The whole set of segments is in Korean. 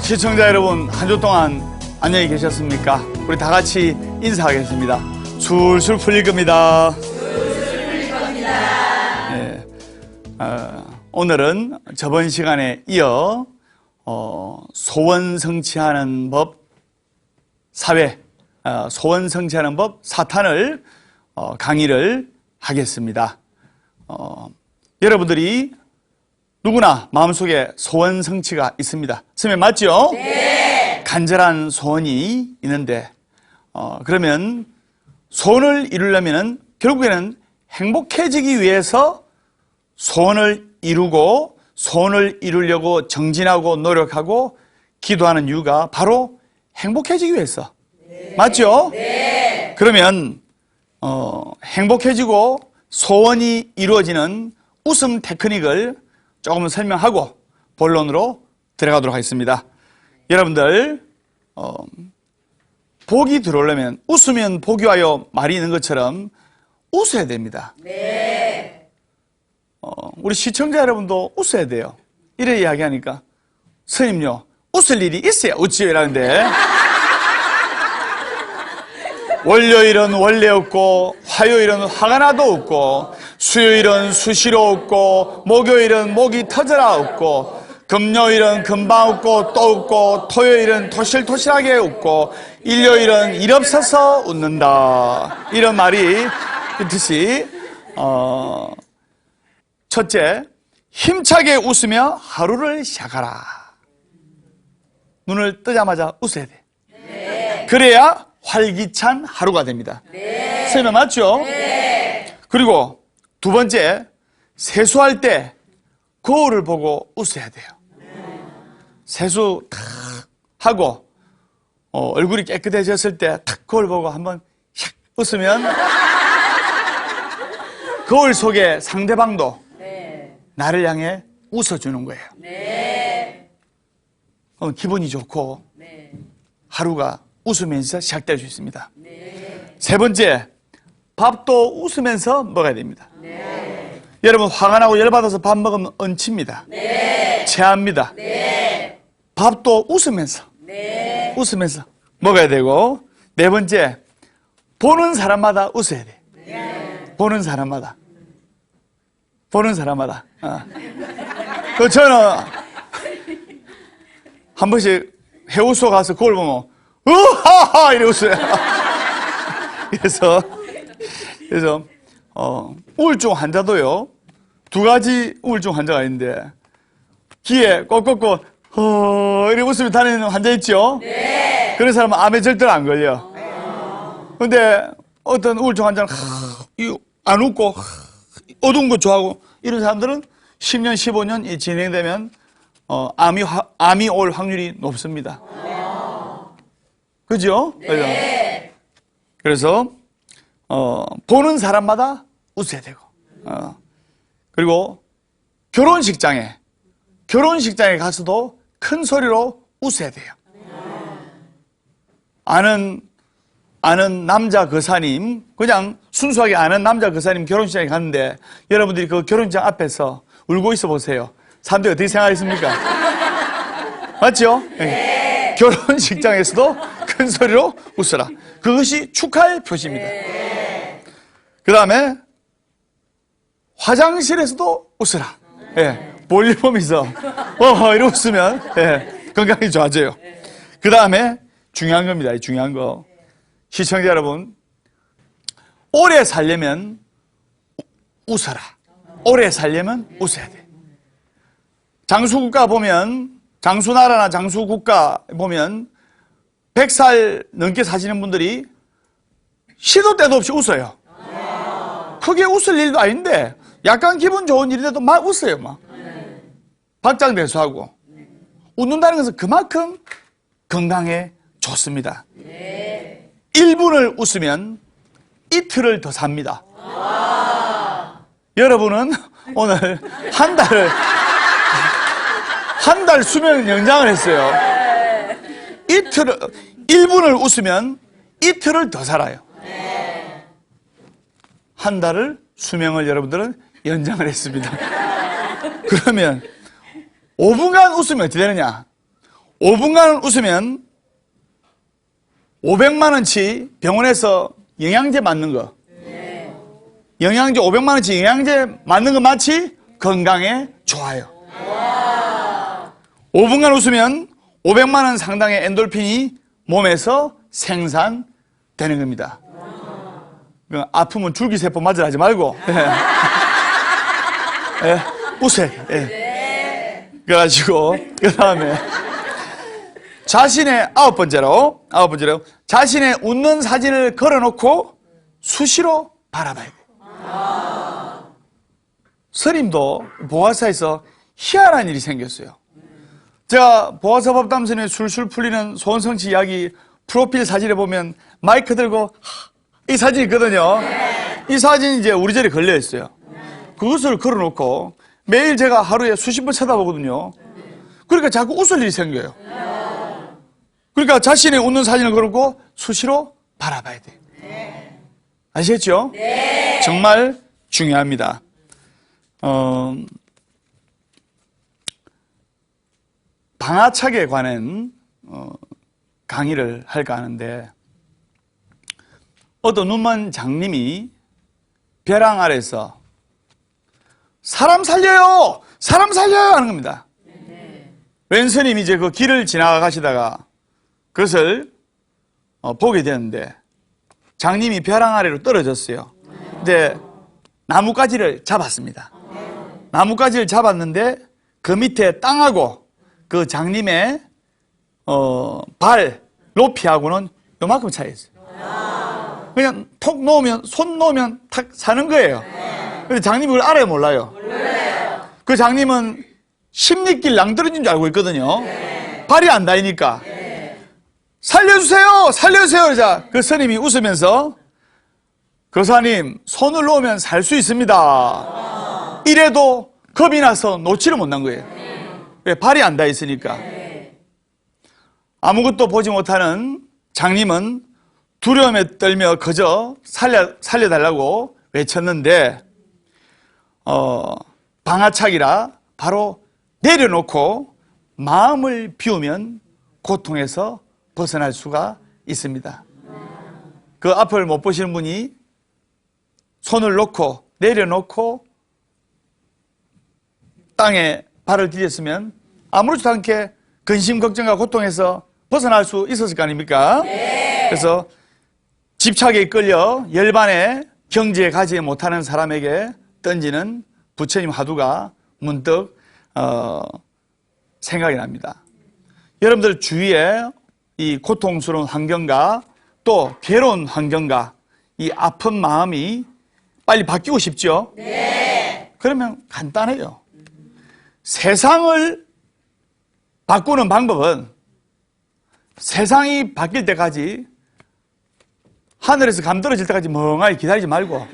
시청자 여러분, 한 주 동안 안녕히 계셨습니까? 우리 다 같이 인사하겠습니다. 술술 풀릴 겁니다. 술술 풀릴 겁니다. 네. 오늘은 저번 시간에 이어 소원 성취하는 법 사회, 소원 성취하는 법 사탄을 강의를 하겠습니다. 여러분들이 누구나 마음속에 소원 성취가 있습니다. 선생님 맞죠? 네. 간절한 소원이 있는데 그러면 소원을 이루려면 결국에는 행복해지기 위해서 소원을 이루고 소원을 이루려고 정진하고 노력하고 기도하는 이유가 바로 행복해지기 위해서. 네. 맞죠? 네. 그러면 행복해지고 소원이 이루어지는 웃음 테크닉을 조금 설명하고 본론으로 들어가도록 하겠습니다. 여러분들 복이 들어오려면 웃으면 복이 와요 말이 있는 것처럼 웃어야 됩니다. 네. 우리 시청자 여러분도 웃어야 돼요. 이래 이야기하니까 스님요 웃을 일이 있어야 웃지요 이라는데 월요일은 원래 없고 화요일은 화가 나도 없고 수요일은 수시로 없고 목요일은 목이 터져라 없고 금요일은 금방 웃고 또 웃고 토요일은 토실토실하게 웃고 일요일은 일 없어서 웃는다 이런 말이 있듯이 첫째, 힘차게 웃으며 하루를 시작하라. 눈을 뜨자마자 웃어야 돼. 네. 그래야 활기찬 하루가 됩니다. 네. 선생님 맞죠? 네. 그리고 두 번째, 세수할 때 거울을 보고 웃어야 돼요. 세수 탁 하고 얼굴이 깨끗해졌을 때 탁 거울 보고 한번 샥 웃으면 거울 속에 상대방도 나를 향해 웃어주는 거예요. 네. 기분이 좋고 하루가 웃으면서 시작될 수 있습니다. 네. 세 번째, 밥도 웃으면서 먹어야 됩니다. 네. 여러분 화가 나고 열받아서 밥 먹으면 얹힙니다. 네. 체합니다. 네. 밥도 웃으면서 웃으면서 먹어야 되고 네 번째, 보는 사람마다 웃어야 돼. 네. 보는 사람마다 저는 한 번씩 해우소 가서 거울 보면 으하하 이래 웃어요. 그래서 우울증 환자도요 두 가지 우울증 환자가 있는데 귀에 꼭꼭꼭 이래 웃으며 다니는 환자 있죠? 네. 그런 사람은 암에 절대로 안 걸려. 근데 어떤 우울증 환자는 안 웃고 어두운 거 좋아하고 이런 사람들은 10년 15년 진행되면 암이 올 확률이 높습니다. 그죠? 네. 그래서 보는 사람마다 웃어야 되고 그리고 결혼식장에 가서도 큰 소리로 웃어야 돼요. 아는 남자 거사님, 그냥 순수하게 아는 남자 거사님 결혼식장에 갔는데 여러분들이 그 결혼식장 앞에서 울고 있어 보세요. 사람들이 어떻게 생각했습니까? 맞죠? 네. 결혼식장에서도 큰 소리로 웃어라. 그것이 축하의 표시입니다. 네. 그 다음에 화장실에서도 웃어라. 네. 볼일 보면서 이러고 웃으면 건강이 좋아져요. 그 다음에 중요한 겁니다. 중요한 거. 시청자 여러분, 오래 살려면 웃어라. 오래 살려면 웃어야 돼. 장수국가 보면, 장수나라나 장수국가 보면 100살 넘게 사시는 분들이 시도 때도 없이 웃어요. 크게 웃을 일도 아닌데 약간 기분 좋은 일인데도 막 웃어요. 막 박장대소하고 웃는다는 것은 그만큼 건강에 좋습니다. 1분을 웃으면 이틀을 더 삽니다. 여러분은 오늘 한 달 수명 연장을 했어요. 1분을 웃으면 이틀을 더 살아요. 한 달을 수명을 여러분들은 연장을 했습니다. 그러면 5분간 웃으면 어떻게 되느냐? 5분간 웃으면 500만 원치 병원에서 영양제 맞는 거. 영양제 500만 원치 영양제 맞는 거 맞지? 건강에 좋아요. 5분간 웃으면 500만 원 상당의 엔돌핀이 몸에서 생산되는 겁니다. 아프면 줄기세포 맞으라 하지 말고 웃어야 돼. 그래가지고 그 다음에 자신의 아홉 번째로 자신의 웃는 사진을 걸어놓고 수시로 바라봐야 돼. 스님도 보화사에서 희한한 일이 생겼어요. 제가 보화사 법담선에 술술 풀리는 소원성취 이야기 프로필 사진에 보면 마이크 들고 이 사진이 있거든요. 이 사진이 이제 우리 절에 걸려 있어요. 그것을 걸어놓고 매일 제가 하루에 수십 번 쳐다보거든요. 그러니까 자꾸 웃을 일이 생겨요. 그러니까 자신의 웃는 사진을 걸고 수시로 바라봐야 돼요. 아시겠죠? 네. 정말 중요합니다. 방아착에 관한 강의를 할까 하는데 어떤 눈먼 장님이 벼랑 아래서 사람 살려요! 사람 살려요! 하는 겁니다. 웬 스님이 이제 그 길을 지나가시다가 그것을 보게 되었는데 장님이 벼랑 아래로 떨어졌어요. 근데 나뭇가지를 잡았습니다. 나뭇가지를 잡았는데 그 밑에 땅하고 그 장님의 발 높이하고는 요만큼 차이 있어요. 그냥 톡 놓으면 손 놓으면 탁 사는 거예요. 근데 장님이 그걸 알아요, 몰라요? 그 장님은 십리길 낭떠러진 줄 알고 있거든요. 발이 안 닿으니까 살려주세요! 살려주세요! 그러자 그 스님이 웃으면서 거사님 손을 놓으면 살 수 있습니다. 이래도 겁이 나서 놓지를 못한 거예요. 왜? 발이 안 닿아 있으니까. 아무것도 보지 못하는 장님은 두려움에 떨며 그저 살려달라고 외쳤는데 방아착이라 바로 내려놓고 마음을 비우면 고통에서 벗어날 수가 있습니다. 그 앞을 못 보시는 분이 손을 놓고 내려놓고 땅에 발을 디뎠으면 아무렇지도 않게 근심 걱정과 고통에서 벗어날 수 있었을 거 아닙니까? 네. 그래서 집착에 끌려 열반에 경지에 가지 못하는 사람에게 던지는 부처님 화두가 문득 생각이 납니다. 여러분들 주위에 이 고통스러운 환경과 또 괴로운 환경과 이 아픈 마음이 빨리 바뀌고 싶죠? 네. 그러면 간단해요. 세상을 바꾸는 방법은 세상이 바뀔 때까지 하늘에서 감 떨어질 때까지 멍하니 기다리지 말고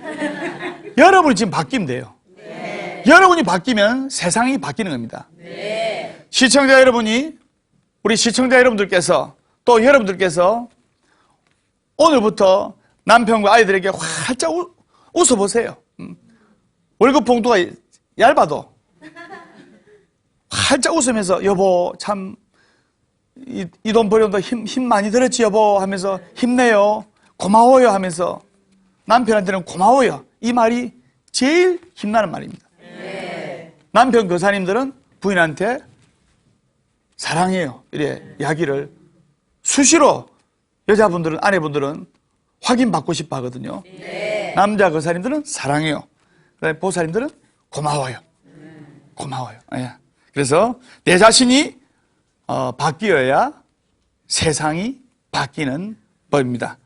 여러분이 지금 바뀌면 돼요. 네. 여러분이 바뀌면 세상이 바뀌는 겁니다. 네. 시청자 여러분이 우리 시청자 여러분들께서 또 여러분들께서 오늘부터 남편과 아이들에게 활짝 웃어보세요. 월급 봉투가 얇아도 활짝 웃으면서 여보 참 이 돈 벌려도 힘 많이 들었지 여보 하면서 힘내요. 고마워요 하면서 남편한테는 고마워요. 이 말이 제일 힘나는 말입니다. 네. 남편 교사님들은 부인한테 사랑해요. 이래 이야기를 수시로 여자분들은 아내분들은 확인받고 싶어 하거든요. 네. 남자 교사님들은 사랑해요. 그다음에 보살님들은 고마워요. 고마워요. 예. 그래서 내 자신이 바뀌어야 세상이 바뀌는 법입니다.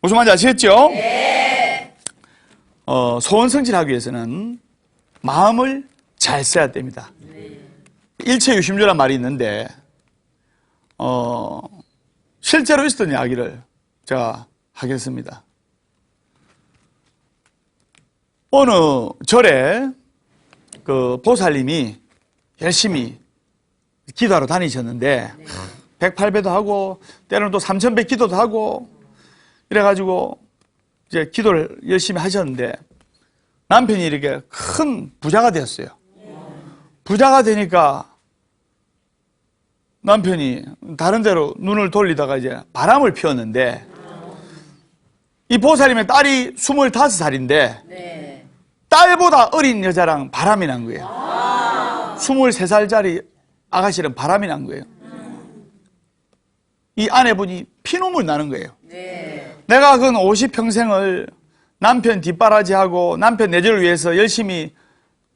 무슨 말인지 아시겠죠? 네. 소원성취를 하기 위해서는 마음을 잘 써야 됩니다. 일체유심조라는 말이 있는데 실제로 있었던 이야기를 제가 하겠습니다. 어느 절에 그 보살님이 열심히 기도하러 다니셨는데 108배도 하고 때로는 또 3000배 기도도 하고 이래가지고 이제 기도를 열심히 하셨는데 남편이 이렇게 큰 부자가 되었어요. 부자가 되니까 남편이 다른 데로 눈을 돌리다가 이제 바람을 피웠는데, 이 보살님의 딸이 25살인데 딸보다 어린 여자랑 바람이 난 거예요. 23살짜리 아가씨랑 바람이 난 거예요. 이 아내분이 피눈물 나는 거예요. 내가 그 50평생을 남편 뒷바라지하고 남편 내조를 위해서 열심히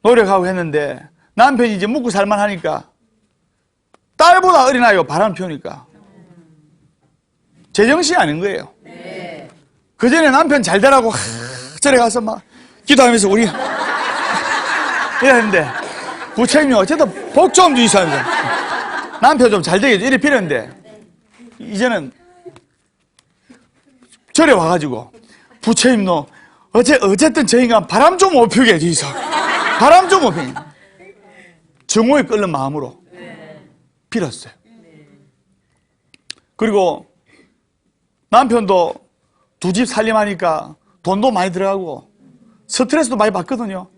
노력하고 했는데 남편이 이제 묵고 살만하니까 딸보다 어린아이가 바람 피우니까 제정신이 아닌 거예요. 그 전에 남편 잘 되라고 저래 가서 막 기도하면서 우리 이랬는데 부처님이 어쨌든 복 좀 주시면서 남편 좀 잘 되게 이래 빌었는데 이제는 절에 와가지고 부처님도 어쨌든 저 인간 바람 좀 못 피우게 해주이소. 바람 좀 못 피우게. 정오에 끓는 마음으로 빌었어요. 그리고 남편도 두 집 살림하니까 돈도 많이 들어가고 스트레스도 많이 받거든요.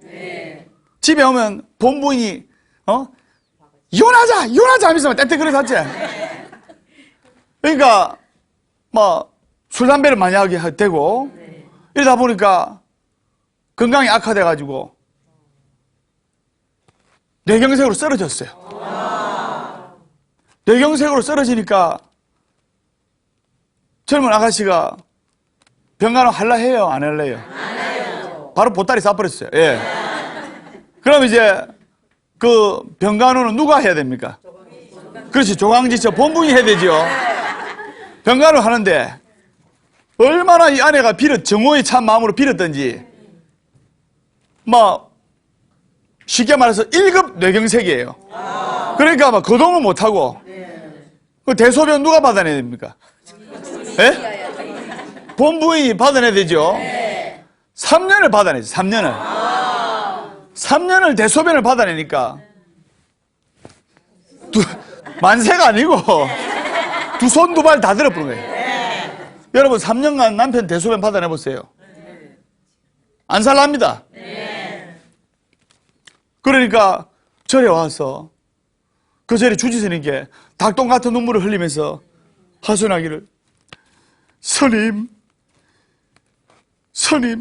집에 오면 본부인이 이혼하자 하면서 떼떼거려 잤지. 그러니까 뭐 술 담배를 많이 하게 되고 이러다 보니까 건강이 악화돼 가지고 뇌경색으로 쓰러졌어요. 뇌경색으로 쓰러지니까 젊은 아가씨가 병간호 할라 해요, 안 할래요? 안 해요. 바로 보따리 싸버렸어요. 예. 그럼 이제 그 병간호는 누가 해야 됩니까? 그렇지, 조강지처 본부인이 해야 되죠. 병간호 하는데 얼마나 이 아내가 정오에 찬 마음으로 빌었던지 막 쉽게 말해서 1급 뇌경색이에요. 그러니까 막 거동을 못하고 그 대소변 누가 받아내야 됩니까? 예? 본부인이 받아내야 되죠. 3년을 받아내죠. 3년을 대소변을 받아내니까 만세가 아니고 두 손 두 발 다 들어버린 거예요. 여러분 3년간 남편 대소변 받아내보세요. 안 살랍니다. 그러니까 절에 와서 그 절에 주지스님께 닭똥 같은 눈물을 흘리면서 하소연하기를, 스님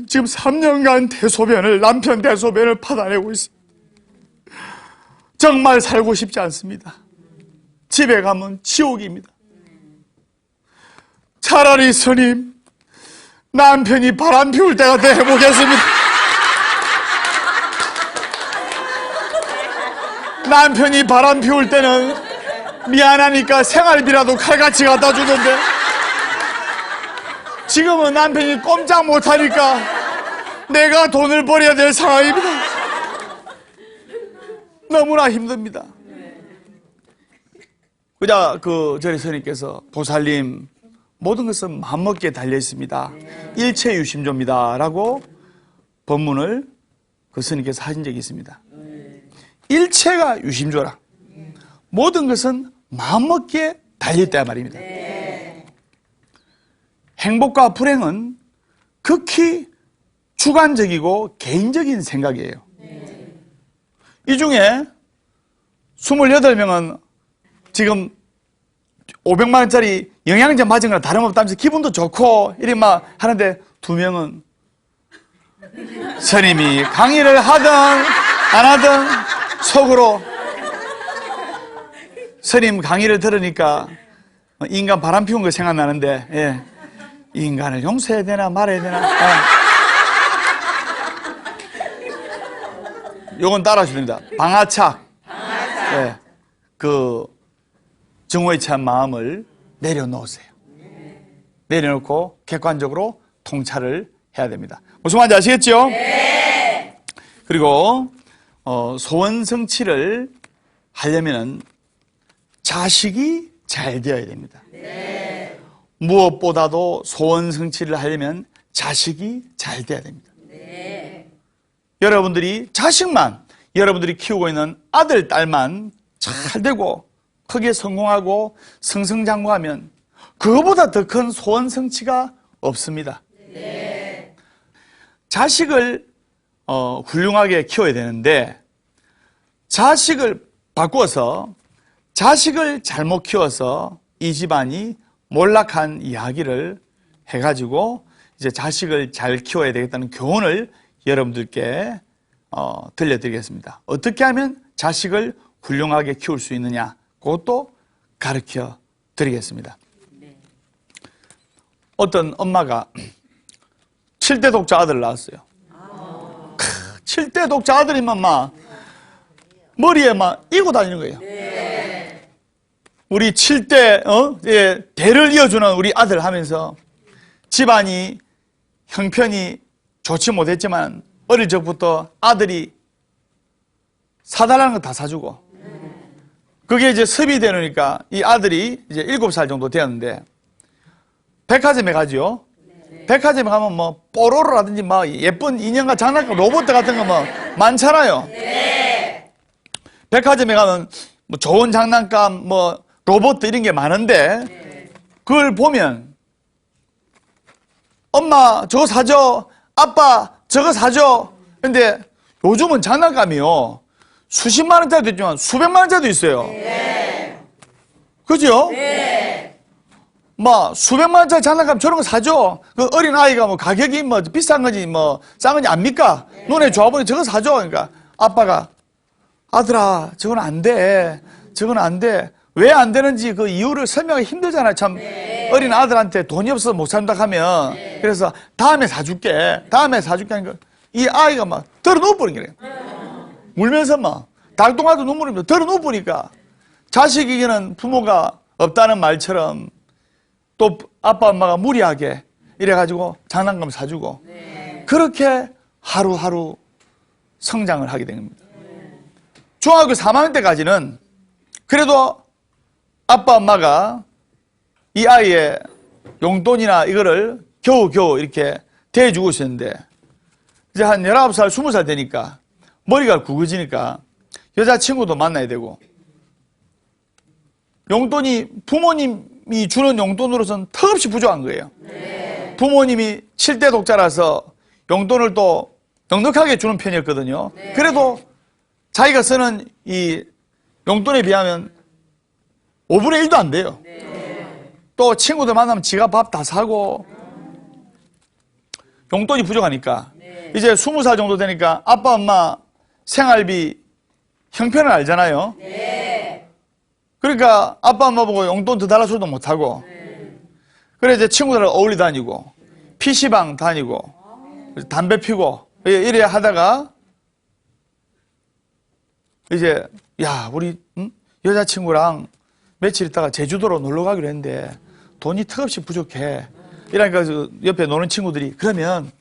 지금 3년간 남편 대소변을 받아내고 있습니다. 정말 살고 싶지 않습니다. 집에 가면 지옥입니다. 차라리 스님 남편이 바람 피울 때가 돼 해보겠습니다. 남편이 바람 피울 때는 미안하니까 생활비라도 칼같이 갖다 주던데 지금은 남편이 꼼짝 못하니까 내가 돈을 벌여야 될 상황입니다. 너무나 힘듭니다. 그자 절의 스님께서 보살님 모든 것은 마음먹기에 달려 있습니다. 일체유심조입니다 라고 법문을 그 스님께서 하신 적이 있습니다. 일체가 유심조라. 모든 것은 마음먹기에 달려있다 말입니다. 행복과 불행은 극히 주관적이고 개인적인 생각이에요. 이 중에 28명은 지금 500만 원짜리 영양제 맞은 거랑 다름없다면서 기분도 좋고 이리 막 하는데 2명은 스님이 강의를 하든 안 하든 속으로 스님 강의를 들으니까 인간 바람 피운 거 생각나는데, 예. 이 인간을 용서해야 되나 말아야 되나. 요건 따라하셔야 됩니다. 방아착. 예. 정오에 찬 마음을 내려놓으세요. 내려놓고 객관적으로 통찰을 해야 됩니다. 무슨 말인지 아시겠죠? 네. 그리고 소원 성취를 하려면 자식이 잘 되어야 됩니다. 네. 무엇보다도 소원 성취를 하려면 자식이 잘 돼야 됩니다. 네. 여러분들이 자식만, 여러분들이 키우고 있는 아들, 딸만 잘 되고 크게 성공하고 승승장구하면 그거보다 더 큰 소원 성취가 없습니다. 네. 자식을 훌륭하게 키워야 되는데 자식을 바꾸어서 자식을 잘못 키워서 이 집안이 몰락한 이야기를 해가지고 이제 자식을 잘 키워야 되겠다는 교훈을 여러분들께 들려드리겠습니다. 어떻게 하면 자식을 훌륭하게 키울 수 있느냐, 그것도 가르쳐 드리겠습니다. 어떤 엄마가 7대 독자 아들을 낳았어요. 7대 독자 아들이면 막 머리에 막 이고 다니는 거예요. 우리 7대 대를 이어주는 우리 아들 하면서 집안이 형편이 좋지 못했지만 어릴 적부터 아들이 사달라는 거 다 사주고, 그게 이제 습이 되니까 이 아들이 이제 7살 정도 되었는데 백화점에 가죠. 백화점에 가면 뭐 뽀로로라든지 막 예쁜 인형과 장난감 로봇 같은 거 뭐 많잖아요. 백화점에 가면 뭐 좋은 장난감 뭐 로봇 이런 게 많은데 그걸 보면 엄마 저거 사줘, 아빠 저거 사줘. 근데 요즘은 장난감이요, 수십만 원짜리도 있지만 수백만 원짜리도 있어요. 그죠? 뭐 수백만 원짜리 장난감 저런 거 사줘. 그 어린 아이가 뭐 가격이 뭐 비싼 건지 뭐 싼 건지 압니까? 눈에 좋아 보니 저거 사줘. 그러니까 아빠가 아들아 저건 안 돼, 저건 안 돼. 왜 안 되는지 그 이유를 설명하기 힘들잖아요. 참 어린 아들한테 돈이 없어서 못 산다 하면 그래서 다음에 사줄게, 다음에 사줄게 하니까 이 아이가 막 들어 누워버린 거예요. 울면서 막 달동아도 눈물이 들어 누워버리니까 자식에게는 부모가 없다는 말처럼 또 아빠 엄마가 무리하게 이래가지고 장난감 사주고 그렇게 하루하루 성장을 하게 된 겁니다. 중학교 3학년 때까지는 그래도 아빠 엄마가 이 아이의 용돈이나 이거를 겨우겨우 이렇게 대해주고 있었는데 이제 한 19살, 20살 되니까 머리가 굵어지니까 여자친구도 만나야 되고 용돈이 부모님이 주는 용돈으로서는 턱없이 부족한 거예요. 부모님이 7대 독자라서 용돈을 또 넉넉하게 주는 편이었거든요. 그래도 자기가 쓰는 이 용돈에 비하면 5분의 1도 안 돼요. 또 친구들 만나면 지가 밥 다 사고 용돈이 부족하니까 이제 20살 정도 되니까 아빠 엄마 생활비 형편을 알잖아요. 그러니까 아빠 엄마 보고 용돈 더 달라 소리도 못하고 그래 이제 친구들하고 어울리 다니고 PC방 다니고 담배 피고 이래 하다가 이제 야 우리 여자친구랑 며칠 있다가 제주도로 놀러 가기로 했는데 돈이 턱없이 부족해. 이러니까 그 옆에 노는 친구들이 그러면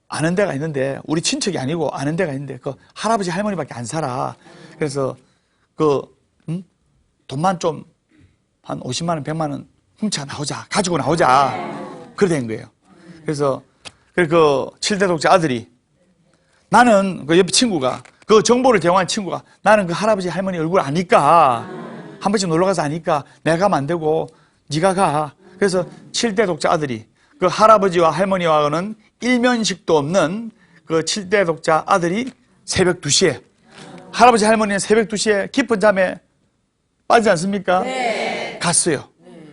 아는 데가 있는데 우리 친척이 아니고 아는 데가 있는데 그 할아버지 할머니밖에 안 살아. 그래서 돈만 좀 한 50만 원, 100만 원 훔쳐 나오자, 가지고 나오자. 그래 된 거예요. 그래서 그 7대 독자 아들이 나는 그 옆에 친구가 그 정보를 제공한 친구가 나는 그 할아버지 할머니 얼굴 아니까 한 번씩 놀러 가서 아니까 내가 가면 안 되고 네가 가. 그래서 7대 독자 아들이 그 할아버지와 할머니와는 일면식도 없는 그 7대 독자 아들이 새벽 2시에 할아버지 할머니는 새벽 2시에 깊은 잠에 빠지지 않습니까? 갔어요.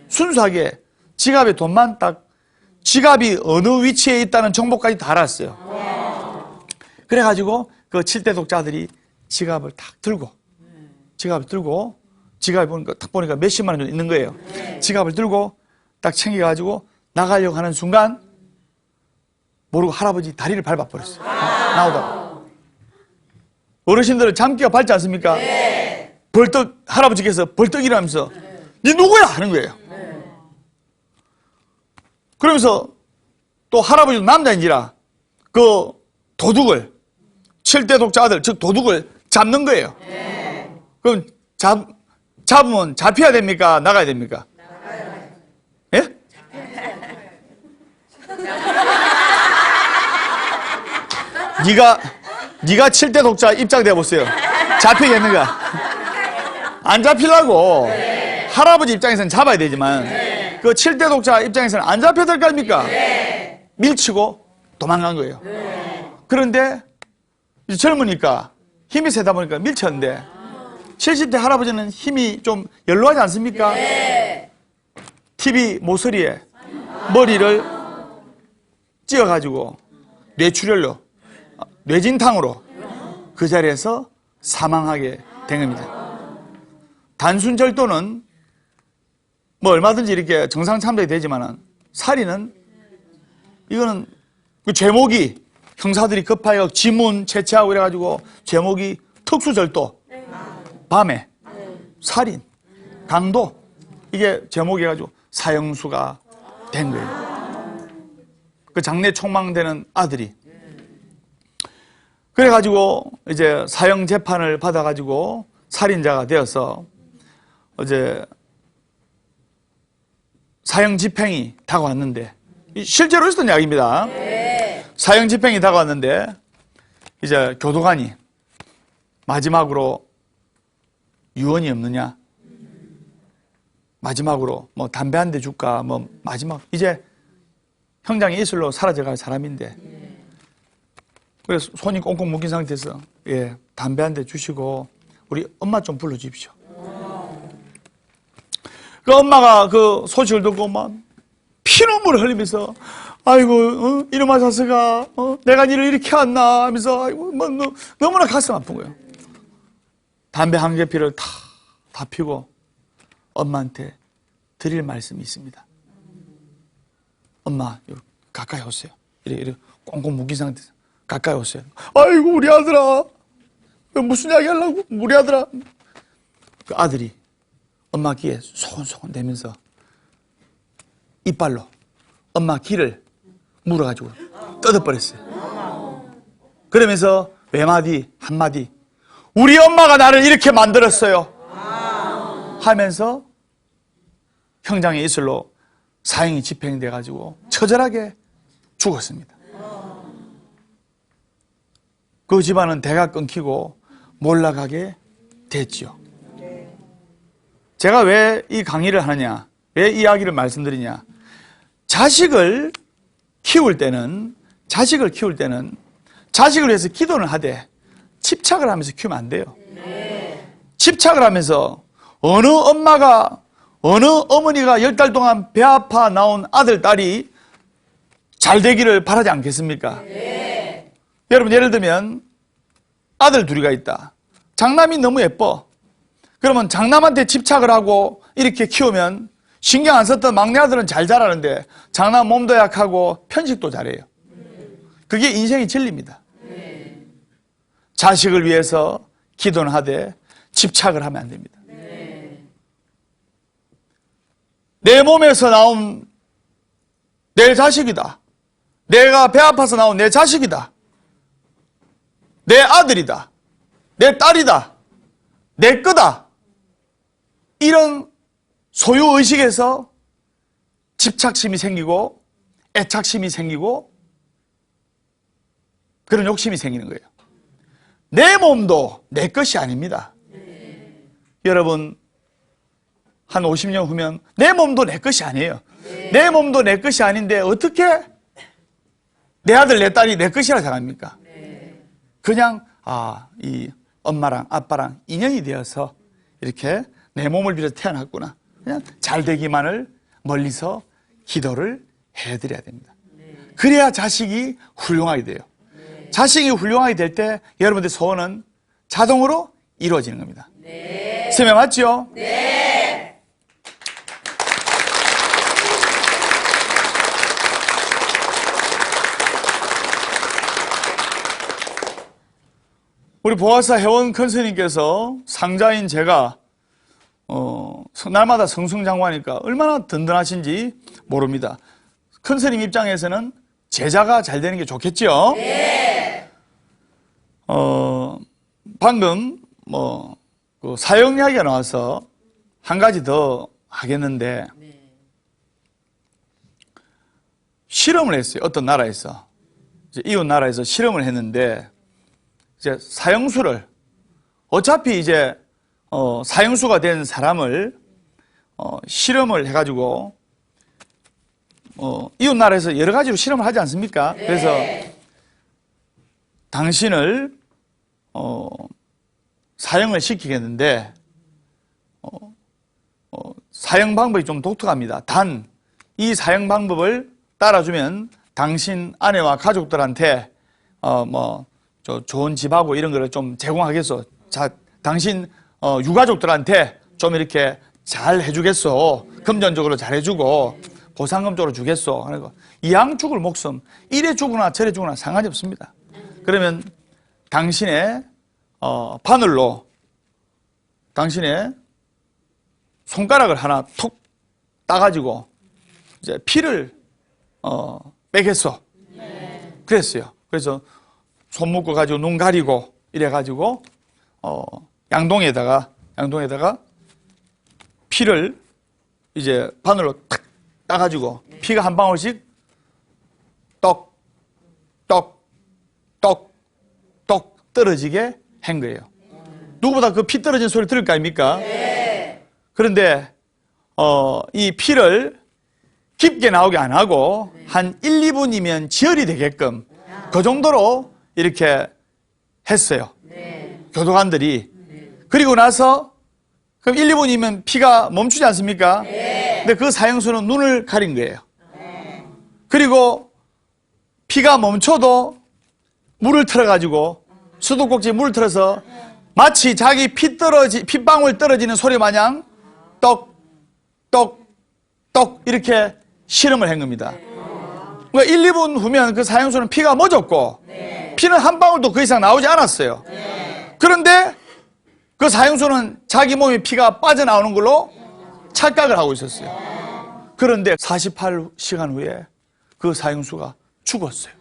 순수하게 지갑에 돈만 딱 지갑이 어느 위치에 있다는 정보까지 다 알았어요. 그래가지고 그 7대 독자들이 지갑을 딱 들고 지갑을 보니까 딱 보니까 몇십만 원 정도 있는 거예요. 지갑을 들고 딱 챙겨가지고 나가려고 하는 순간 모르고 할아버지 다리를 밟아버렸어요. 나오다가 어르신들은 잠기가 밝지 않습니까? 벌떡 할아버지께서 벌떡 일어나면서 니 누구야? 하는 거예요. 그러면서 또 할아버지도 남자인지라 그 도둑을 7대 독자 아들 즉 도둑을 잡는 거예요. 그럼 잡으면 잡혀야 됩니까? 나가야 됩니까? 예? 네가 7대 독자 입장돼 보세요. 잡히겠는가? 안 잡히려고 할아버지 입장에서는 잡아야 되지만 그 7대 독자 입장에서는 안 잡혀야 될 거 아닙니까? 밀치고 도망간 거예요. 그런데 이제 젊으니까 힘이 세다 보니까 밀쳤는데 70대 할아버지는 힘이 좀 연로하지 않습니까? TV 모서리에 머리를 찧어가지고 뇌출혈로, 뇌진탕으로 그 자리에서 사망하게 된 겁니다. 단순 절도는 뭐 얼마든지 이렇게 정상 참작이 되지만은 살인은 이거는 그 제목이 형사들이 급하여 지문 채취하고 이래가지고 제목이 특수절도, 밤에 살인, 강도 이게 제목이 해가지고 사형수가 된 거예요. 그 장래 촉망되는 아들이. 그래가지고 이제 사형 재판을 받아가지고 살인자가 되어서 이제 사형 집행이 다가왔는데 실제로 있었던 이야기입니다. 사형 집행이 다가왔는데 이제 교도관이 마지막으로 유언이 없느냐, 마지막으로 뭐 담배 한 대 줄까, 뭐 마지막 이제 형장의 이슬로 사라져갈 사람인데 그래서 손이 꽁꽁 묶인 상태에서 예, 담배 한 대 주시고 우리 엄마 좀 불러주십시오. 그 엄마가 그 소식을 듣고 막 피눈물을 흘리면서 아이고 이놈아 자식아 내가 니를 이렇게 왔나 하면서 아이고 뭐, 너무나 가슴 아픈 거예요. 담배 한 개피를 다 피고 엄마한테 드릴 말씀이 있습니다. 엄마 가까이 오세요. 이래 꽁꽁 묶인 상태에서 가까이 오세요. 아이고 우리 아들아 무슨 이야기 하려고 우리 아들아. 그 아들이 엄마 귀에 소곤소곤 대면서 이빨로 엄마 귀를 물어가지고 뜯어버렸어요. 그러면서 외마디 한마디 우리 엄마가 나를 이렇게 만들었어요 하면서 형장의 이슬로 사형이 집행돼가지고 처절하게 죽었습니다. 그 집안은 대가 끊기고 몰락하게 됐지요. 제가 왜 이 강의를 하느냐, 왜 이 이야기를 말씀드리냐. 자식을 키울 때는 자식을 위해서 기도를 하되 집착을 하면서 키우면 안 돼요. 집착을 하면서 어느 어머니가 10달 동안 배 아파 나온 아들, 딸이 잘 되기를 바라지 않겠습니까? 여러분 예를 들면 아들 둘이가 있다. 장남이 너무 예뻐. 그러면 장남한테 집착을 하고 이렇게 키우면 신경 안 썼던 막내 아들은 잘 자라는데 장남 몸도 약하고 편식도 잘해요. 그게 인생의 진리입니다. 자식을 위해서 기도는 하되 집착을 하면 안 됩니다. 내 몸에서 나온 내 자식이다. 내가 배 아파서 나온 내 자식이다. 내 아들이다. 내 딸이다. 내 거다. 이런 소유의식에서 집착심이 생기고 애착심이 생기고 그런 욕심이 생기는 거예요. 내 몸도 내 것이 아닙니다. 여러분 한 50년 후면 내 몸도 내 것이 아니에요. 내 몸도 내 것이 아닌데 어떻게 내 아들 내 딸이 내 것이라 생각합니까? 그냥 이 엄마랑 아빠랑 인연이 되어서 이렇게 내 몸을 빌어서 태어났구나. 그냥 잘 되기만을 멀리서 기도를 해드려야 됩니다. 그래야 자식이 훌륭하게 돼요. 자식이 훌륭하게 될 때 여러분들의 소원은 자동으로 이루어지는 겁니다. 설명 맞죠? 네. 우리 보아사 회원 컨스님께서 상자인 제가 날마다 성승장구하니까 얼마나 든든하신지 모릅니다. 컨스님 입장에서는 제자가 잘 되는 게 좋겠죠? 네. 방금 그 사형 이야기가 나와서 한 가지 더 하겠는데 실험을 했어요. 어떤 나라에서 이웃 나라에서 실험을 했는데 이제 사형수를 어차피 이제 사형수가 된 사람을 실험을 해가지고 이웃 나라에서 여러 가지로 실험을 하지 않습니까? 네. 그래서 당신을 사형을 시키겠는데 사형 방법이 좀 독특합니다. 단 이 사형 방법을 따라주면 당신 아내와 가족들한테 좋은 집하고 이런 거를 좀 제공하겠소. 자, 당신 유가족들한테 좀 이렇게 잘 해주겠소. 금전적으로 잘 해주고 보상금적으로 주겠소. 그리고 이왕 죽을 목숨 이래 죽으나 저래 죽으나 상관이 없습니다. 그러면 당신의 바늘로 당신의 손가락을 하나 톡 따가지고 이제 피를 빼겠소. 그랬어요. 그래서 손 묶어 가지고 눈 가리고 이래 가지고 양동에다가 피를 이제 바늘로 탁 따가지고 피가 한 방울씩 떡 떨어지게 한 거예요. 누구보다 그 피 떨어진 소리 들을 거 아닙니까? 그런데 이 피를 깊게 나오게 안 하고 한 1, 2분이면 지혈이 되게끔 그 정도로 이렇게 했어요. 교도관들이. 그리고 나서 그럼 1, 2분이면 피가 멈추지 않습니까? 근데 그 사형수는 눈을 가린 거예요. 그리고 피가 멈춰도 물을 틀어가지고 수도꼭지에 물을 틀어서 마치 자기 핏방울 떨어지는 소리 마냥 떡 이렇게 실험을 한 겁니다. 그러니까 1, 2분 후면 그 사형수는 피가 멎었고 피는 한 방울도 그 이상 나오지 않았어요. 그런데 그 사형수는 자기 몸에 피가 빠져나오는 걸로 착각을 하고 있었어요. 그런데 48시간 후에 그 사형수가 죽었어요.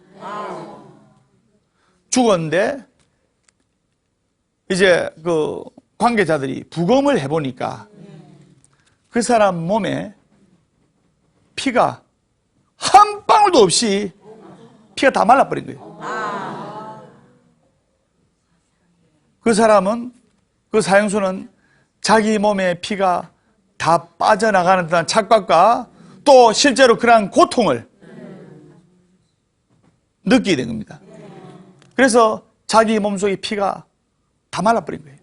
죽었는데 이제 그 관계자들이 부검을 해보니까 그 사람 몸에 피가 한 방울도 없이 피가 다 말라버린 거예요. 그 사람은, 그 사형수는 자기 몸에 피가 다 빠져나가는 듯한 착각과 또 실제로 그러한 고통을 느끼게 된 겁니다. 그래서 자기 몸속에 피가 다 말라버린 거예요.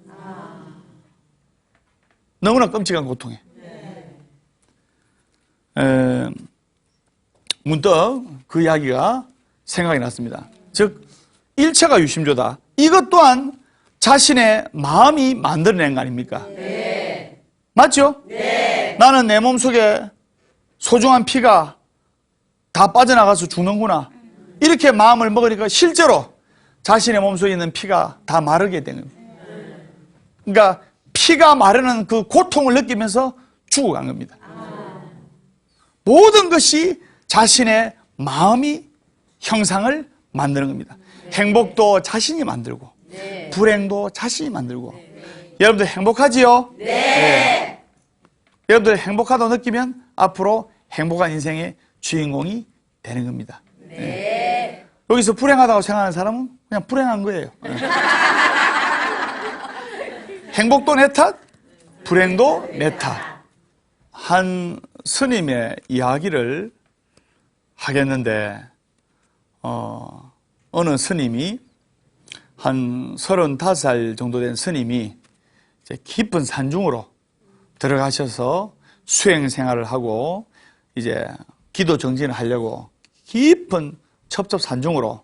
너무나 끔찍한 고통에. 문득 그 이야기가 생각이 났습니다. 즉 일체가 유심조다. 이것 또한 자신의 마음이 만들어낸 거 아닙니까? 맞죠? 나는 내 몸속에 소중한 피가 다 빠져나가서 죽는구나. 이렇게 마음을 먹으니까 실제로 자신의 몸속에 있는 피가 다 마르게 된 겁니다. 그러니까 피가 마르는 그 고통을 느끼면서 죽어간 겁니다. 모든 것이 자신의 마음이 형상을 만드는 겁니다. 행복도 자신이 만들고 불행도 자신이 만들고. 여러분들 행복하지요? 네. 여러분들 행복하다고 느끼면 앞으로 행복한 인생의 주인공이 되는 겁니다. 네. 여기서 불행하다고 생각하는 사람은 그냥 불행한 거예요. 행복도 내 탓, 불행도 내 탓. 한 스님의 이야기를 하겠는데 어느 스님이 한 35살 정도 된 스님이 이제 깊은 산중으로 들어가셔서 수행 생활을 하고 이제 기도 정진을 하려고 깊은 첩첩산중으로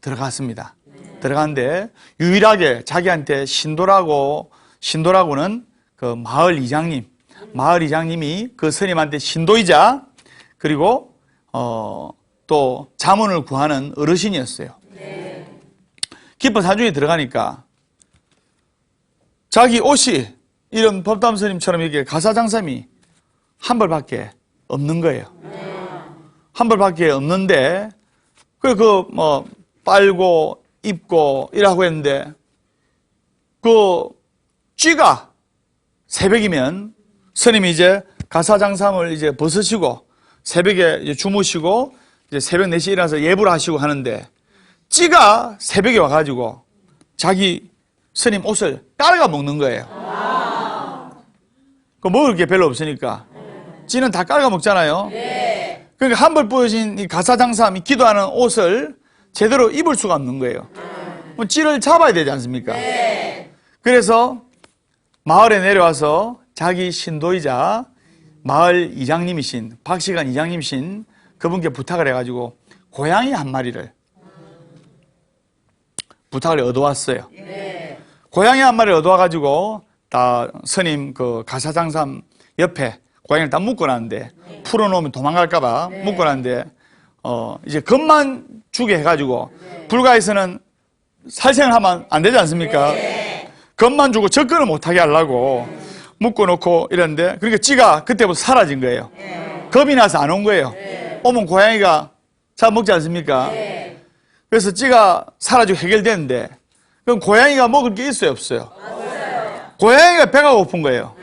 들어갔습니다. 들어갔는데 유일하게 자기한테 신도라고는 그 마을 이장님이 그 스님한테 신도이자 그리고 또 자문을 구하는 어르신이었어요. 깊은 산중에 들어가니까 자기 옷이 이런 법담 스님처럼 이렇게 가사장삼이 한 벌밖에 없는 거예요. 한 벌밖에 없는데 그 빨고 입고 이라고 했는데 그 쥐가 새벽이면 스님이 이제 가사장삼을 이제 벗으시고 새벽에 이제 주무시고 이제 새벽 4시에 일어나서 예불 하시고 하는데 쥐가 새벽에 와가지고 자기 스님 옷을 깔아 먹는 거예요. 그 먹을 게 별로 없으니까 쥐는 다 깔아 먹잖아요. 그러니까 한 벌 뿌여진 이 가사장삼이 기도하는 옷을 제대로 입을 수가 없는 거예요. 쥐를 잡아야 되지 않습니까? 그래서 마을에 내려와서 자기 신도이자 마을 이장님이신 박시관 이장님이신 그분께 부탁을 해가지고 고양이 한 마리를 부탁을 얻어왔어요. 고양이 한 마리를 얻어와가지고 다 스님 그 가사장삼 옆에 고양이를 다 묶어놨는데 풀어놓으면 도망갈까봐 묶어놨는데 이제 겁만 주게 해가지고 불가에서는 살생을 하면 안 되지 않습니까? 겁만 주고 접근을 못하게 하려고 묶어놓고 이랬는데 그러니까 찌가 그때부터 사라진 거예요. 겁이 나서 안 온 거예요. 오면 고양이가 잡아먹지 않습니까? 그래서 찌가 사라지고 해결되는데 그럼 고양이가 먹을 게 있어요, 없어요? 고양이가 배가 고픈 거예요.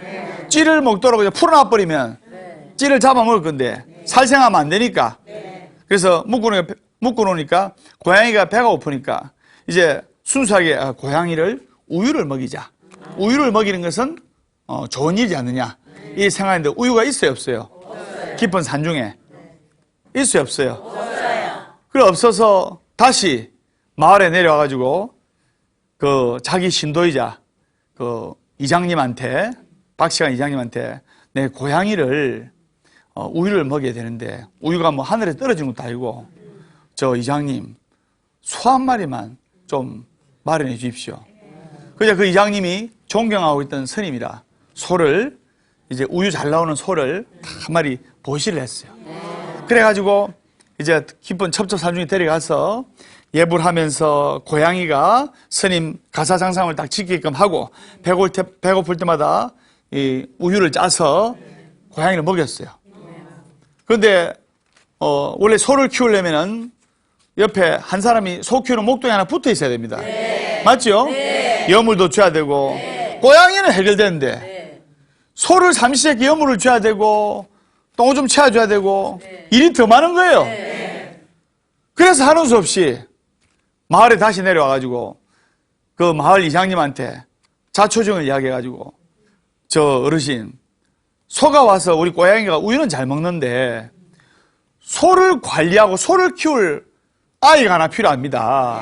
찌를 먹도록 그냥 풀어놔버리면 찌를 잡아먹을 건데 살생하면 안 되니까. 그래서 묶어놓으니까 고양이가 배가 고프니까 이제 순수하게 고양이를 우유를 먹이자. 우유를 먹이는 것은 좋은 일이지 않느냐 이 생각인데 우유가 있어요, 없어요? 깊은 산중에 있어요, 없어요? 그래 없어서 다시 마을에 내려와가지고 그 자기 신도이자 그 이장님한테 박시관 이장님한테 내 고양이를 우유를 먹여야 되는데 우유가 뭐 하늘에 떨어진 것도 아니고 저 이장님 소 한 마리만 좀 마련해 주십시오. 그냥 그 이장님이 존경하고 있던 스님이라 소를 이제 우유 잘 나오는 소를 한 마리 보시를 했어요. 그래가지고 이제 깊은 첩첩산중에 데려가서 예불 하면서 고양이가 스님 가사장상을 딱 지키게끔 하고 배고플 때마다 이 우유를 짜서 고양이를 먹였어요. 그런데 원래 소를 키우려면은 옆에 한 사람이 소 키우는 목동에 하나 붙어 있어야 됩니다. 맞죠? 여물도 줘야 되고 고양이는 해결되는데 소를 삼시세끼 여물을 줘야 되고 똥을 좀 채워줘야 되고 일이 더 많은 거예요. 그래서 하는 수 없이 마을에 다시 내려와가지고 그 마을 이장님한테 자초정을 이야기해가지고 저 어르신 소가 와서 우리 고양이가 우유는 잘 먹는데 소를 관리하고 소를 키울 아이가 하나 필요합니다.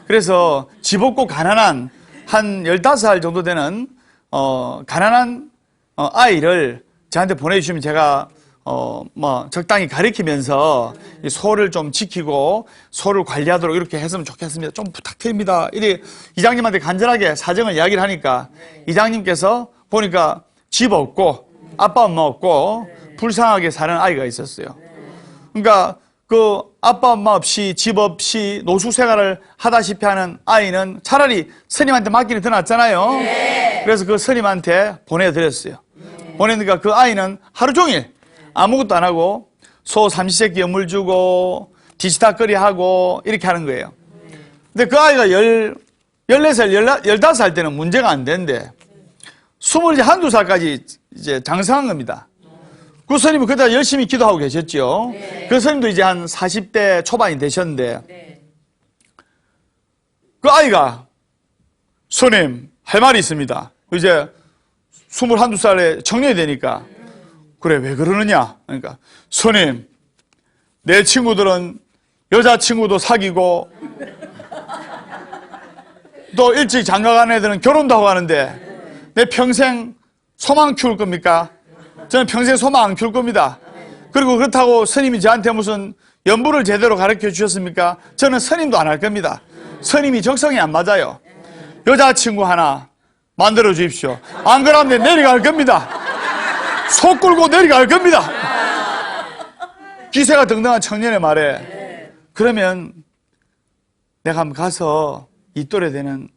그래서 집 없고 가난한 한 15살 정도 되는 가난한 아이를 저한테 보내주시면 제가 적당히 가르치면서 이 소를 좀 지키고 소를 관리하도록 이렇게 했으면 좋겠습니다. 좀 부탁드립니다. 이래 이장님한테 간절하게 사정을 이야기를 하니까 이장님께서 보니까 집 없고 아빠 엄마 없고 불쌍하게 사는 아이가 있었어요. 그러니까 그 아빠 엄마 없이 집 없이 노숙 생활을 하다시피 하는 아이는 차라리 스님한테 맡기는 더 낫잖아요. 그래서 그 스님한테 보내드렸어요. 보내니까 그 아이는 하루 종일 아무것도 안 하고 소 삼시세끼 여물 주고 뒤치다거리 하고 이렇게 하는 거예요. 근데 그 아이가 14살, 15살 때는 문제가 안 되는데 21~22살까지 이제 장성한 겁니다. 그 스님이 그때 열심히 기도하고 계셨죠. 그 스님도 이제 한 40대 초반이 되셨는데 그 스님 할 말이 있습니다. 이제 21~22살에 청년이 되니까 그래 왜 그러느냐. 그러니까 스님 내 친구들은 여자친구도 사귀고 또 일찍 장가간 애들은 결혼도 하고 하는데 내 평생 소만 키울 겁니까? 저는 평생 소만 안 키울 겁니다. 그리고 그렇다고 스님이 저한테 무슨 연부를 제대로 가르쳐 주셨습니까? 저는 스님도 안 할 겁니다. 스님이 적성이 안 맞아요. 여자친구 하나 만들어 주십시오. 안 그러면 내 내려갈 겁니다. 소 끌고 내려갈 겁니다. 기세가 등등한 청년의 말에 그러면 내가 한번 가서 이 또래 되는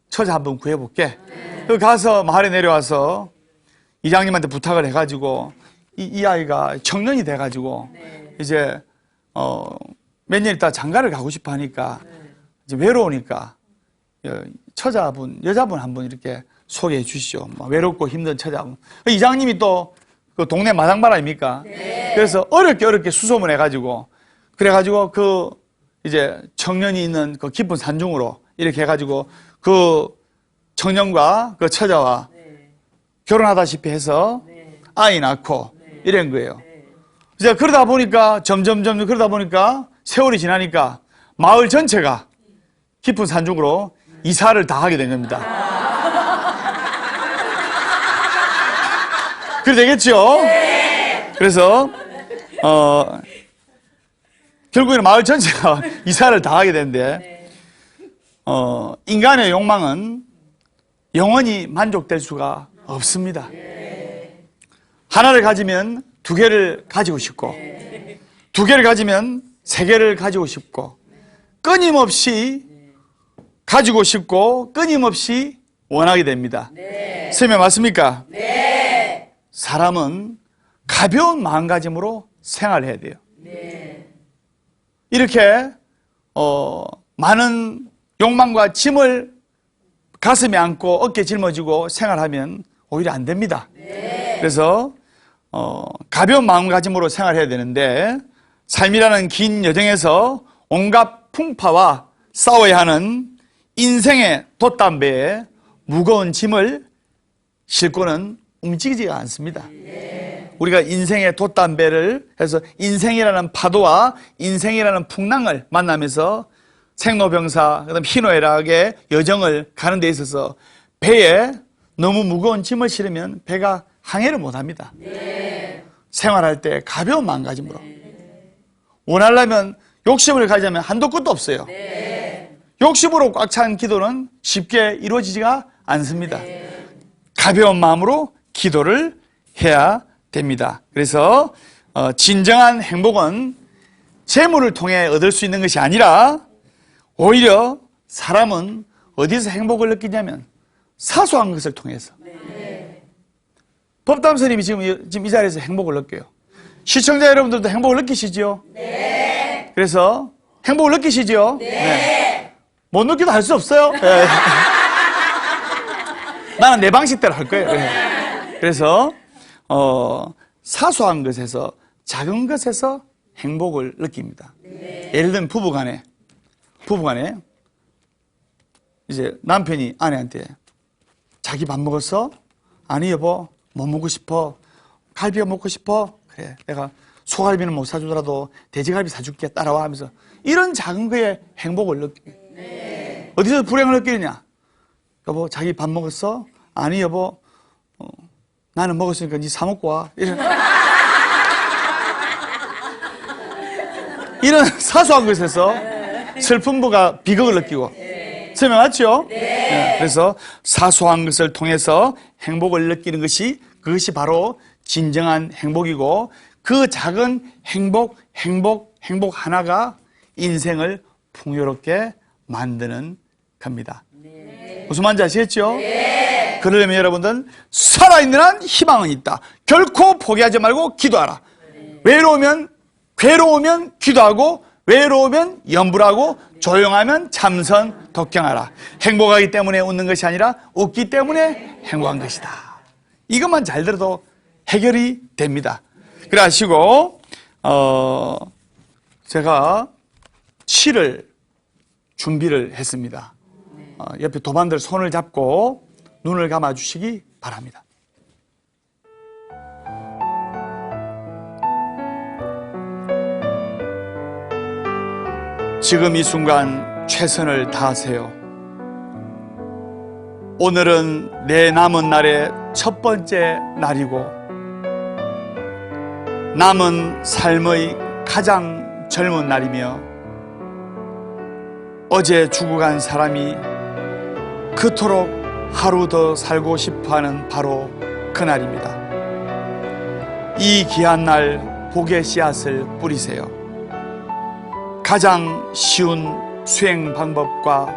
처자 한번 구해볼게. 그 가서 마을에 내려와서 이장님한테 부탁을 해가지고 이 아이가 청년이 돼가지고 이제 몇 년 있다 장가를 가고 싶어 하니까 이제 외로우니까 여자분 한번 이렇게 소개해 주시죠. 외롭고 힘든 처자분. 이장님이 또 그 동네 마당발 아닙니까? 그래서 어렵게 수소문 해가지고 그래가지고 그 이제 청년이 있는 그 깊은 산중으로 이렇게 해가지고 그 청년과 그 처자와 결혼하다시피 해서 아이 낳고 이런 거예요. 이제 그러다 보니까 점점 그러다 보니까 세월이 지나니까 마을 전체가 깊은 산중으로 이사를 다 하게 된 겁니다. 그래 되겠죠? 그래서 결국에는 마을 전체가 이사를 다 하게 되는데 인간의 욕망은 영원히 만족될 수가 없습니다. 하나를 가지면 두 개를 가지고 싶고, 두 개를 가지면 세 개를 가지고 싶고, 끊임없이 가지고 싶고 끊임없이 원하게 됩니다. 선생님 맞습니까? 네. 사람은 가벼운 마음가짐으로 생활해야 돼요. 네. 이렇게 많은 욕망과 짐을 가슴에 안고 어깨에 짊어지고 생활하면 오히려 안 됩니다. 네. 그래서 가벼운 마음가짐으로 생활해야 되는데, 삶이라는 긴 여정에서 온갖 풍파와 싸워야 하는 인생의 돛담배에 무거운 짐을 싣고는 움직이지가 않습니다. 우리가 인생의 돛담배를 해서 인생이라는 파도와 인생이라는 풍랑을 만나면서 생로병사, 그다음 희노애락의 여정을 가는 데 있어서 배에 너무 무거운 짐을 실으면 배가 항해를 못합니다. 생활할 때 가벼운 마음가짐으로. 원하려면, 욕심을 가지면 한도 끝도 없어요. 욕심으로 꽉 찬 기도는 쉽게 이루어지지가 않습니다. 가벼운 마음으로 기도를 해야 됩니다. 그래서 진정한 행복은 재물을 통해 얻을 수 있는 것이 아니라, 오히려 사람은 어디서 행복을 느끼냐면 사소한 것을 통해서. 법담 스님이 지금 이 자리에서 행복을 느껴요. 시청자 여러분들도 행복을 느끼시죠? 네. 그래서 행복을 느끼시죠? 네. 못 느끼도 할 수 없어요. 네. 나는 내 방식대로 할 거예요. 네. 그래서 사소한 것에서, 작은 것에서 행복을 느낍니다. 네. 예를 들면 부부간에 이제 남편이 아내한테 자기 밥 먹었어? 아니 여보, 뭐 먹고 싶어? 갈비가 먹고 싶어? 그래, 내가 소갈비는 못 사주더라도 돼지갈비 사줄게, 따라와 하면서, 이런 작은 거에 행복을 느끼고. 네. 어디서 불행을 느끼느냐? 여보, 자기 밥 먹었어? 아니 여보, 나는 먹었으니까 니 사 먹고 와. 이런 사소한 것에서 슬픈 부가 비극을 느끼고. 설명 맞죠? 네. 그래서 사소한 것을 통해서 행복을 느끼는 것이, 그것이 바로 진정한 행복이고, 그 작은 행복 하나가 인생을 풍요롭게 만드는 겁니다. 네. 무슨 말인지 아시겠죠? 네. 그러려면 여러분들은 살아있는 한 희망은 있다. 결코 포기하지 말고 기도하라. 네. 괴로우면 기도하고, 외로우면 염불하고, 조용하면 참선 독경하라. 행복하기 때문에 웃는 것이 아니라 웃기 때문에 행복한 것이다. 이것만 잘 들어도 해결이 됩니다. 그래 하시고 제가 시를 준비를 했습니다. 옆에 도반들 손을 잡고 눈을 감아 주시기 바랍니다. 지금 이 순간 최선을 다하세요. 오늘은 내 남은 날의 첫 번째 날이고, 남은 삶의 가장 젊은 날이며, 어제 죽어간 사람이 그토록 하루 더 살고 싶어하는 바로 그날입니다. 이 귀한 날 복의 씨앗을 뿌리세요. 가장 쉬운 수행 방법과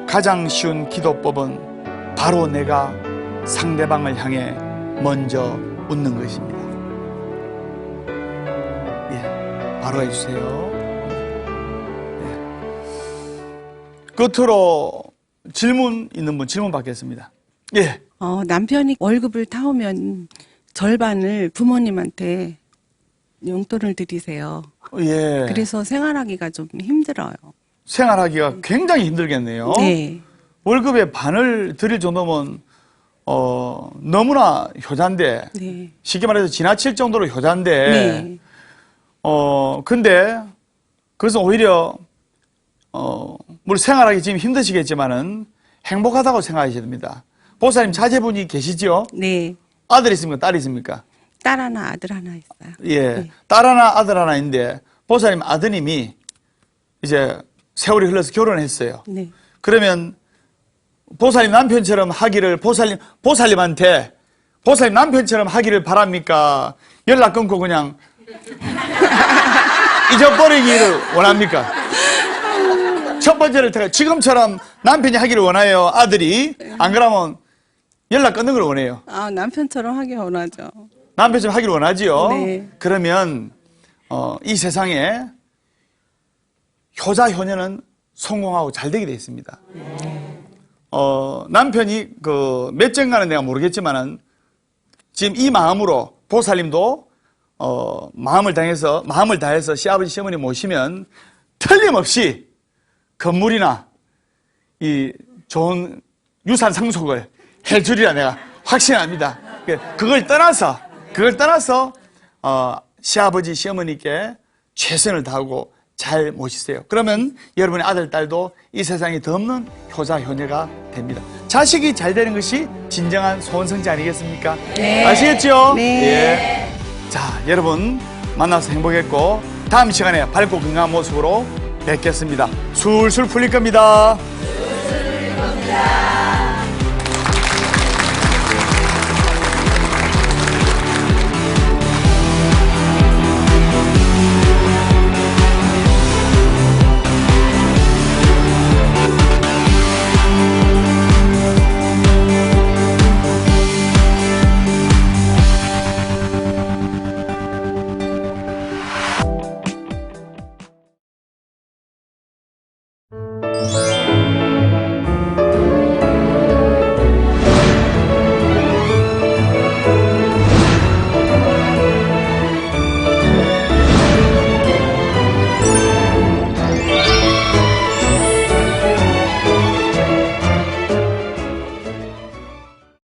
가장 쉬운 기도법은 바로 내가 상대방을 향해 먼저 웃는 것입니다. 예, 바로 해주세요. 예. 끝으로 질문 있는 분 질문 받겠습니다. 예. 남편이 월급을 타오면 절반을 부모님한테 용돈을 드리세요. 예. 그래서 생활하기가 좀 힘들어요. 생활하기가 굉장히 힘들겠네요. 네. 월급의 반을 드릴 정도면 너무나 효자인데, 네. 쉽게 말해서 지나칠 정도로 효자인데, 네. 근데 그래서 오히려 물론 생활하기 지금 힘드시겠지만은 행복하다고 생각하셔야 됩니다. 보살님 자제분이 계시죠? 네. 아들 있습니까? 딸 있습니까? 딸 하나, 아들 하나 있어요. 예. 네. 딸 하나, 아들 하나 있는데, 보살님 아드님이 이제 세월이 흘러서 결혼했어요. 네. 그러면 보살님 남편처럼 하기를 보살님한테 보살님 남편처럼 하기를 바랍니까? 연락 끊고 그냥 잊어버리기를 원합니까? 첫 번째를 지금처럼 남편이 하기를 원해요. 아들이. 안 그러면 연락 끊는 걸 원해요. 아, 남편처럼 하기 원하죠. 남편처럼 하기를 원하지요. 네. 그러면 이 세상에 효자 효녀는 성공하고 잘 되게 돼 있습니다. 남편이 몇 정가는 내가 모르겠지만은 지금 이 마음으로 보살님도 마음을 다해서 시아버지 시어머니 모시면 틀림없이 건물이나 이 좋은 유산 상속을 해주리라 내가 확신합니다. 그걸 떠나서 시아버지 시어머니께 최선을 다하고 잘 모시세요. 그러면 여러분의 아들, 딸도 이 세상에 덧없는 효자, 효녀가 됩니다. 자식이 잘 되는 것이 진정한 소원성지 아니겠습니까? 네. 아시겠죠? 네. 예. 자, 여러분 만나서 행복했고 다음 시간에 밝고 건강한 모습으로 뵙겠습니다. 술술 풀릴 겁니다.